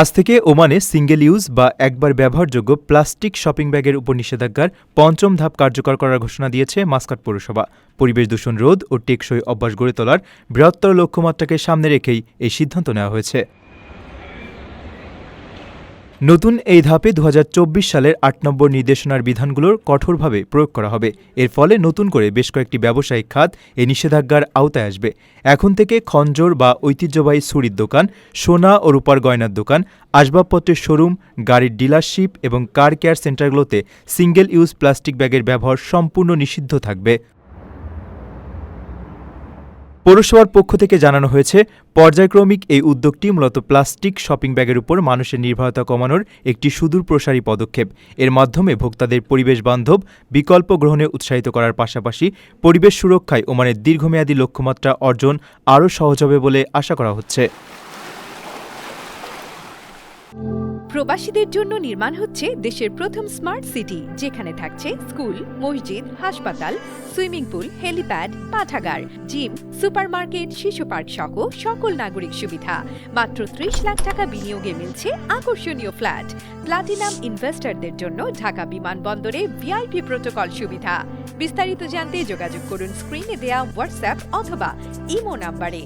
আজ থেকে ওমানে সিঙ্গেল ইউজ বা একবার ব্যবহারযোগ্য প্লাস্টিক শপিং ব্যাগের উপর নিষেধাজ্ঞার পঞ্চম ধাপ কার্যকর করার ঘোষণা দিয়েছে মাসকাট পৌরসভা। পরিবেশ দূষণ রোধ ও টেকসই অভ্যাস গড়ে তোলার বৃহত্তর লক্ষ্যমাত্রাকে সামনে রেখেই এই সিদ্ধান্ত নেওয়া হয়েছে। নতুন এই ধাপে ২০২৪ সালের ৮ নম্বর নির্দেশনার বিধানগুলোর কঠোরভাবে প্রয়োগ করা হবে। এর ফলে নতুন করে বেশ কয়েকটি ব্যবসায়িক খাত এই নিষেধাজ্ঞার আওতায় আসবে। এখন থেকে খঞ্জর বা ঐতিহ্যবাহী ছুরির দোকান, সোনা ও রূপার গয়নার দোকান, আসবাবপত্রের শোরুম, গাড়ির ডিলারশিপ এবং কার কেয়ার সেন্টারগুলোতে সিঙ্গেল ইউজ প্লাস্টিক ব্যাগের ব্যবহার সম্পূর্ণ নিষিদ্ধ থাকবে। পৌরসভার পক্ষ থেকে জানানো হয়েছে, পর্যায়ক্রমিক এই উদ্যোগটি মূলত প্লাস্টিক শপিং ব্যাগের উপর মানুষের নির্ভরতা কমানোর একটি সুদূরপ্রসারী পদক্ষেপ। এর মাধ্যমে ভোক্তাদের পরিবেশ বান্ধব বিকল্প গ্রহণে উৎসাহিত করার পাশাপাশি পরিবেশ সুরক্ষায় ওমানের দীর্ঘমেয়াদী লক্ষ্যমাত্রা অর্জন আরও সহজ হবে বলে আশা করা হচ্ছে। প্রবাসীদের জন্য নির্মাণ হচ্ছে দেশের প্রথম স্মার্ট সিটি, যেখানে থাকছে স্কুল, মসজিদ, হাসপাতাল, সুইমিং পুল, হেলিপ্যাড, পাঠাগার, জিম, সুপারমার্কেট, শিশু পার্ক সহ সকল নাগরিক সুবিধা। মাত্র ৩০ লাখ টাকা বিনিয়োগে মিলছে আকর্ষণীয় ফ্ল্যাট। প্লাটিনাম ইনভেস্টরদের জন্য ঢাকা বিমানবন্দরে ভিআইপি প্রোটোকল সুবিধা। বিস্তারিত জানতে যোগাযোগ করুন স্ক্রিনে দেয়া হোয়াটসঅ্যাপ অথবা ইমো নাম্বারে।